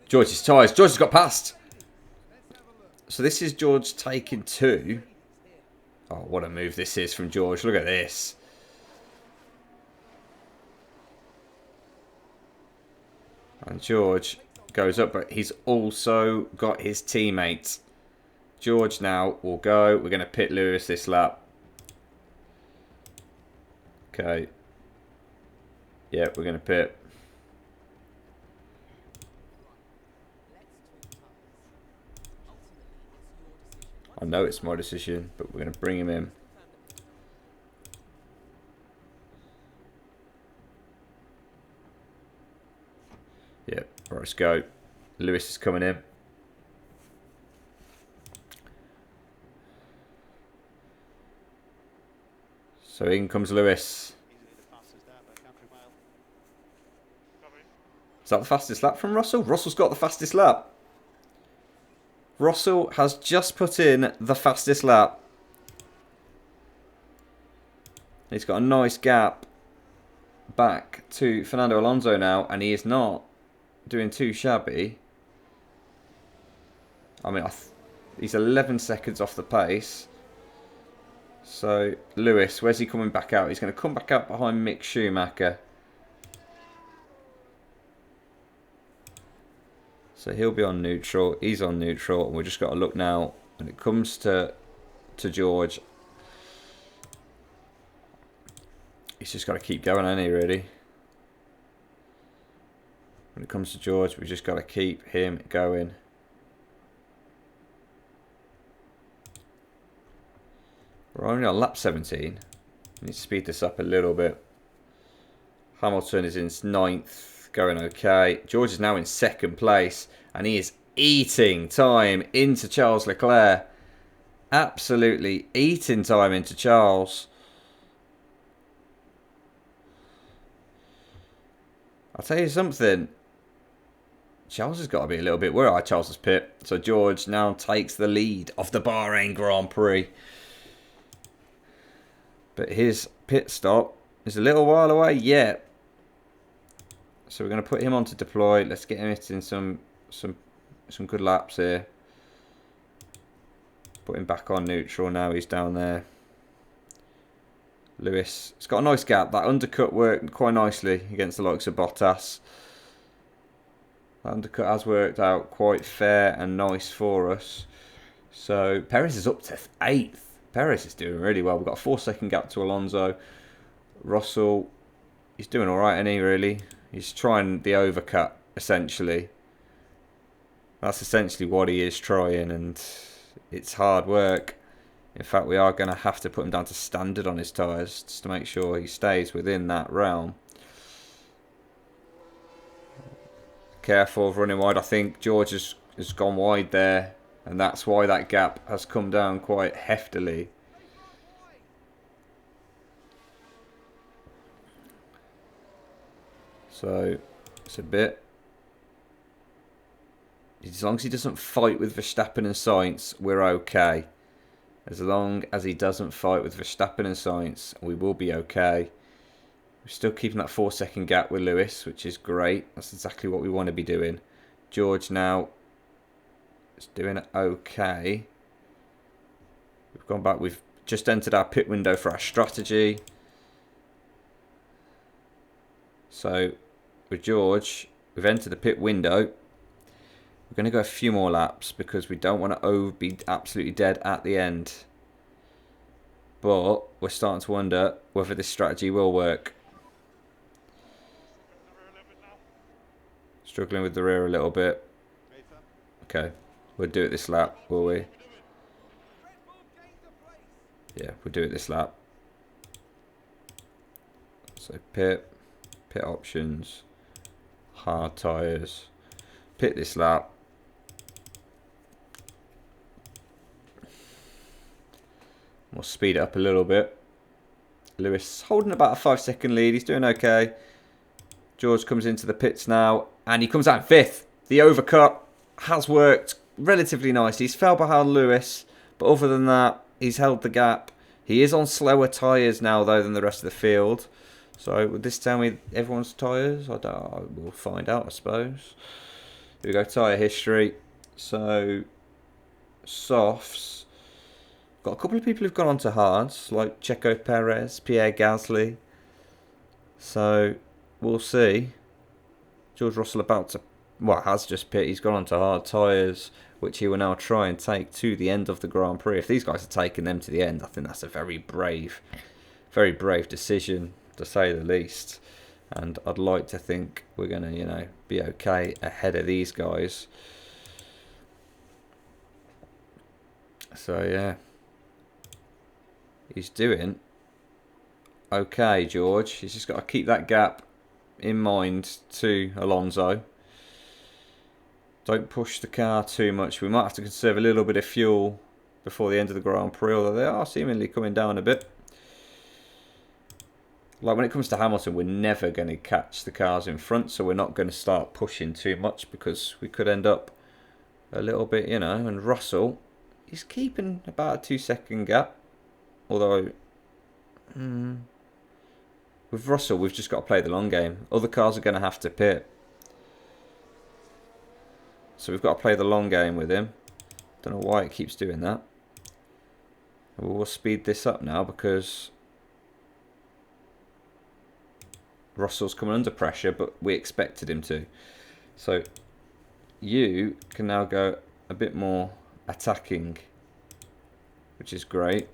George's tyres. George has got past. So this is George taking 2. Oh, what a move this is from George. Look at this. And George goes up, but he's also got his teammates. George now will go. We're going to pit Lewis this lap. Okay. Yeah, we're going to pit. I know it's my decision, but we're going to bring him in. Yeah, right, let's go. Lewis is coming in. So in comes Lewis. Is that the fastest lap from Russell? Russell's got the fastest lap. Russell has just put in the fastest lap. He's got a nice gap back to Fernando Alonso now, and he is not doing too shabby. I mean, he's 11 seconds off the pace. So, Lewis, where's he coming back out? He's going to come back out behind Mick Schumacher. So he'll be on neutral. He's on neutral, and we've just got to look now when it comes to George. He's just got to keep going, hasn't he, really? When it comes to George, we've just got to keep him going. We're only on lap 17. We need to speed this up a little bit. Hamilton is in 9th, going okay. George is now in 2nd place, and he is eating time into Charles Leclerc. Absolutely eating time into Charles. I'll tell you something. Charles has got to be a little bit worried. Charles is pit. So George now takes the lead of the Bahrain Grand Prix. But his pit stop is a little while away yet. So we're going to put him on to deploy. Let's get him hitting some good laps here. Put him back on neutral now. He's down there. Lewis, it's got a nice gap. That undercut worked quite nicely against the likes of Bottas. That undercut has worked out quite fair and nice for us. So Perez is up to 8th. Perez is doing really well. We've got a 4-second gap to Alonso. Russell He's doing all right, isn't he, really? He's trying the overcut, essentially. That's essentially what he is trying, and it's hard work. In fact, we are going to have to put him down to standard on his tyres just to make sure he stays within that realm. Careful of running wide. I think George has gone wide there, and that's why that gap has come down quite heftily. So it's a bit. As long as he doesn't fight with Verstappen and Sainz, we're okay. As long as he doesn't fight with Verstappen and Sainz, we will be okay. We're still keeping that 4-second gap with Lewis, which is great. That's exactly what we want to be doing. George now is doing okay. We've gone back. We've just entered our pit window for our strategy. So with George, we've entered the pit window. We're going to go a few more laps because we don't want to be absolutely dead at the end. But we're starting to wonder whether this strategy will work. Struggling with the rear a little bit. Okay, we'll do it this lap, will we? Yeah, we'll do it this lap. So pit options, hard tyres, pit this lap. We'll speed it up a little bit. Lewis holding about a 5-second lead. He's doing okay. George comes into the pits now, and he comes out in 5th. The overcut has worked relatively nicely. He's fell behind Lewis, but other than that, he's held the gap. He is on slower tyres now, though, than the rest of the field. So would this tell me everyone's tyres? We'll find out, I suppose. Here we go, tyre history. So, softs. Got a couple of people who've gone on to hards, like Checo Perez, Pierre Gasly. So, we'll see. George Russell has just pit. He's gone on to hard tyres, which he will now try and take to the end of the Grand Prix. If these guys are taking them to the end, I think that's a very brave decision, to say the least. And I'd like to think we're going to, be okay ahead of these guys. So, yeah. He's doing okay, George. He's just got to keep that gap in mind to Alonso. Don't push the car too much. We might have to conserve a little bit of fuel before the end of the Grand Prix, although they are seemingly coming down a bit. Like when it comes to Hamilton, we're never going to catch the cars in front, so we're not going to start pushing too much because we could end up a little bit, and Russell, he's keeping about a 2-second gap. Although, with Russell, we've just got to play the long game. Other cars are going to have to pit. So we've got to play the long game with him. Don't know why it keeps doing that. We'll speed this up now because Russell's coming under pressure, but we expected him to. So you can now go a bit more attacking, which is great.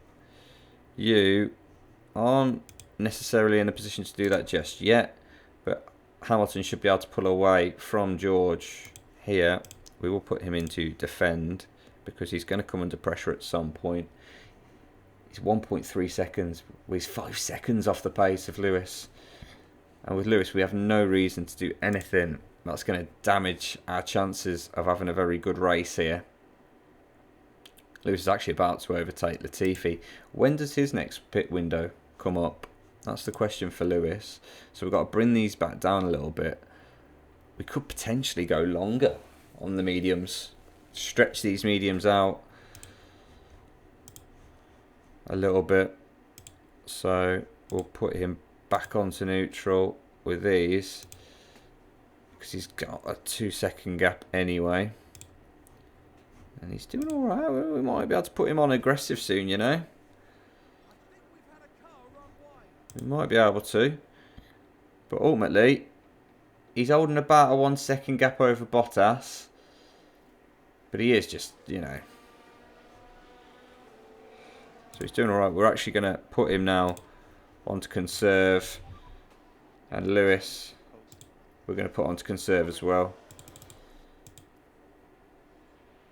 You aren't necessarily in a position to do that just yet, but Hamilton should be able to pull away from George here. We will put him into defend because he's going to come under pressure at some point. He's 1.3 seconds. Well, he's 5 seconds off the pace of Lewis. And with Lewis, we have no reason to do anything that's going to damage our chances of having a very good race here. Lewis is actually about to overtake Latifi. When does his next pit window come up? That's the question for Lewis. So we've got to bring these back down a little bit. We could potentially go longer on the mediums. Stretch these mediums out a little bit. So we'll put him back onto neutral with these because he's got a 2-second gap anyway. And he's doing alright. We might be able to put him on aggressive soon, We might be able to. But ultimately, he's holding about a 1-second gap over Bottas. But he is just, So he's doing alright. We're actually going to put him now onto conserve. And Lewis, we're going to put on to conserve as well.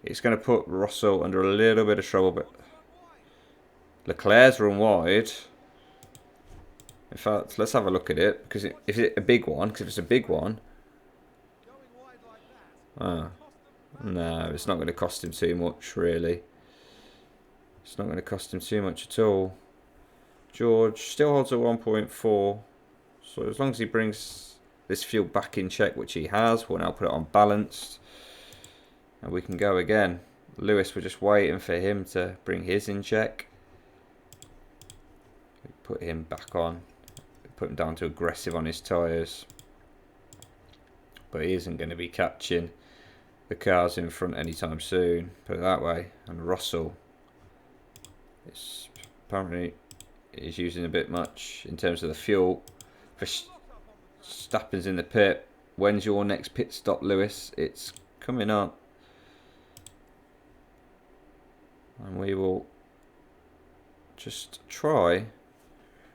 It's going to put Russell under a little bit of trouble, but Leclerc's run wide. In fact, let's have a look at it, because is it a big one? Because if it's a big one, no, it's not going to cost him too much, really. It's not going to cost him too much at all. George still holds a 1.4, so as long as he brings this fuel back in check, which he has, we'll now put it on balanced, and we can go again. Lewis, we're just waiting for him to bring his in check. Put him back on. Put him down to aggressive on his tyres. But he isn't going to be catching the cars in front anytime soon. Put it that way. And Russell is apparently is using a bit much in terms of the fuel. Verstappen's in the pit. When's your next pit stop, Lewis? It's coming up. And we will just try.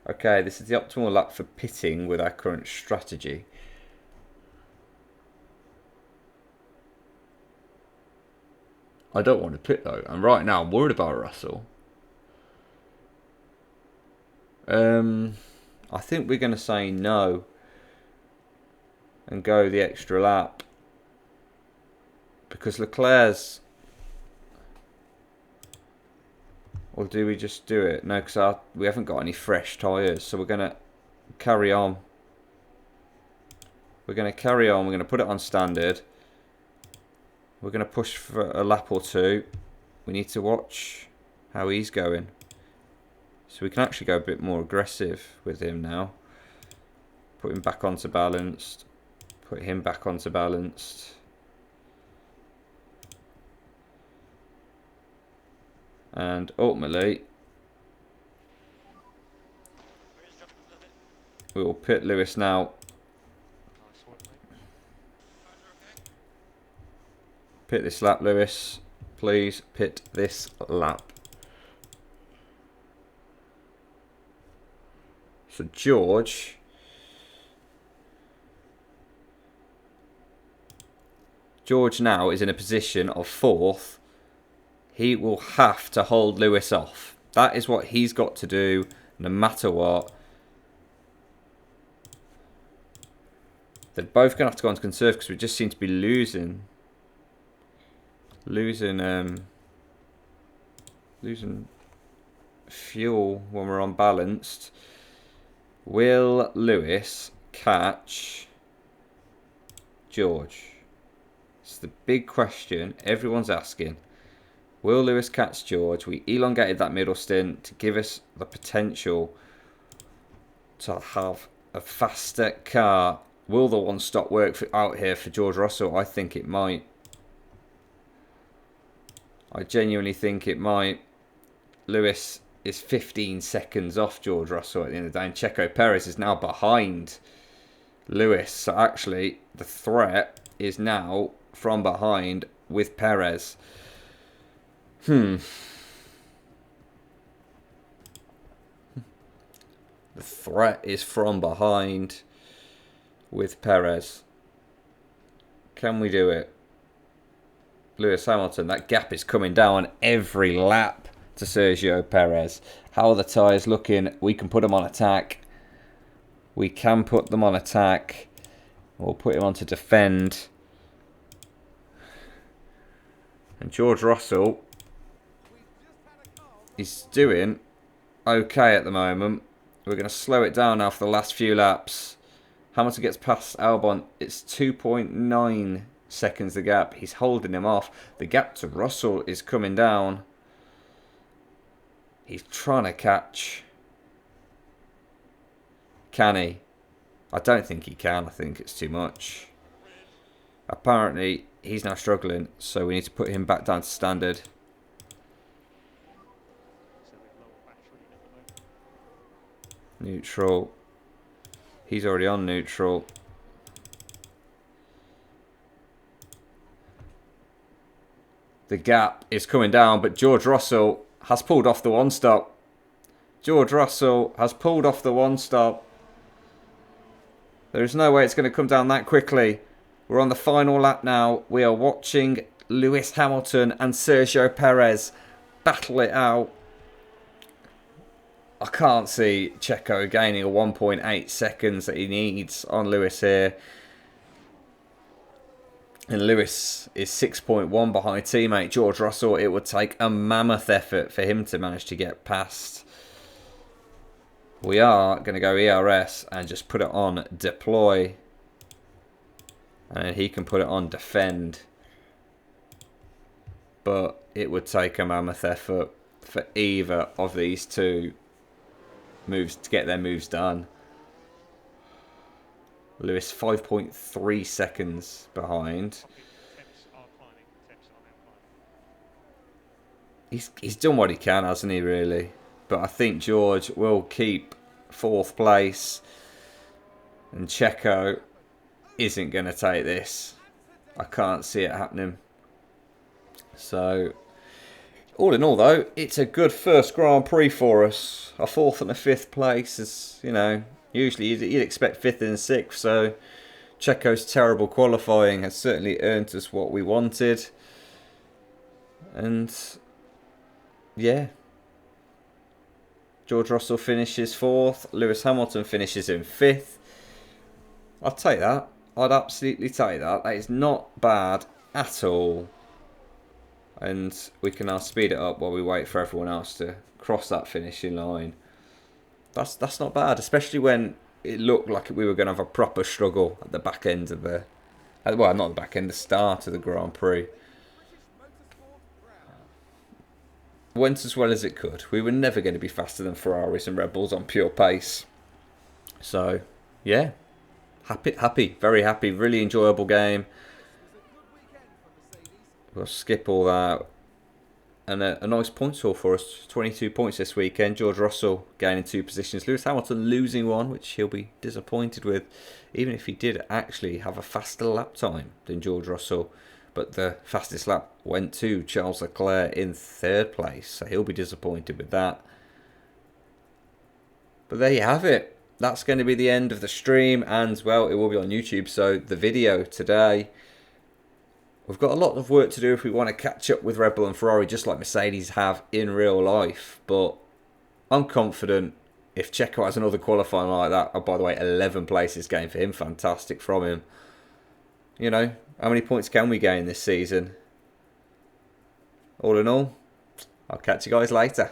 Okay, this is the optimal lap for pitting with our current strategy. I don't want to pit though, and right now I'm worried about Russell. I think we're going to say no and go the extra lap, because Leclerc's... Or do we just do it? No, because we haven't got any fresh tyres, so we're going to carry on. We're going to carry on. We're going to put it on standard. We're going to push for a lap or two. We need to watch how he's going. So we can actually go a bit more aggressive with him now. Put him back onto balanced. Put him back onto balanced. And ultimately, we will pit Lewis now. Pit this lap, Lewis. Please pit this lap. So George now is in a position of fourth. He will have to hold Lewis off. That is what he's got to do, no matter what. They're both going to have to go on to conserve, because we just seem to be losing fuel when we're unbalanced. Will Lewis catch George? It's the big question everyone's asking. Will Lewis catch George? We elongated that middle stint to give us the potential to have a faster car. Will the one stop work out here for George Russell? I think it might. I genuinely think it might. Lewis is 15 seconds off George Russell at the end of the day, and Checo Perez is now behind Lewis. So actually, the threat is now from behind with Perez. The threat is from behind with Perez. Can we do it? Lewis Hamilton, that gap is coming down every lap to Sergio Perez. How are the tyres looking? We can put them on attack. We can put them on attack. We'll put him on to defend. And George Russell is doing okay at the moment. We're going to slow it down now for the last few laps. Hamilton gets past Albon. It's 2.9 seconds the gap. He's holding him off. The gap to Russell is coming down. He's trying to catch. Can he? I don't think he can. I think it's too much. Apparently, he's now struggling, so we need to put him back down to standard. Neutral. He's already on neutral. The gap is coming down, but George Russell has pulled off the one stop. George Russell has pulled off the one stop. There is no way it's going to come down that quickly. We're on the final lap now. We are watching Lewis Hamilton and Sergio Perez battle it out. I can't see Checo gaining a 1.8 seconds that he needs on Lewis here. And Lewis is 6.1 behind teammate George Russell. It would take a mammoth effort for him to manage to get past. We are going to go ERS and just put it on deploy. And he can put it on defend. But it would take a mammoth effort for either of these two moves to get their moves done. Lewis 5.3 seconds behind. Temps are climbing. Temps are now climbing. He's done what he can, hasn't he, really? But I think George will keep 4th place. And Checo isn't going to take this. I can't see it happening. So, all in all, though, it's a good first Grand Prix for us. A 4th and a 5th place is, you know, usually you'd expect 5th and 6th. So, Checo's terrible qualifying has certainly earned us what we wanted. And, yeah. George Russell finishes 4th. Lewis Hamilton finishes in 5th. I'll take that. I'd absolutely take that. That is not bad at all. And we can now speed it up while we wait for everyone else to cross that finishing line. That's not bad, especially when it looked like we were going to have a proper struggle at the back end of the... Well, not the back end, the start of the Grand Prix. Went as well as it could. We were never going to be faster than Ferraris and Red Bulls on pure pace. So, yeah. Happy, very happy. Really enjoyable game. We'll skip all that. And a nice points haul for us. 22 points this weekend. George Russell gaining 2 positions. Lewis Hamilton losing 1, which he'll be disappointed with. Even if he did actually have a faster lap time than George Russell. But the fastest lap went to Charles Leclerc in 3rd place. So he'll be disappointed with that. But there you have it. That's going to be the end of the stream. And, well, it will be on YouTube. So the video today... We've got a lot of work to do if we want to catch up with Red Bull and Ferrari, just like Mercedes have in real life. But I'm confident if Checo has another qualifying like that, oh, by the way, 11 places gained for him, fantastic from him. You know, how many points can we gain this season? All in all, I'll catch you guys later.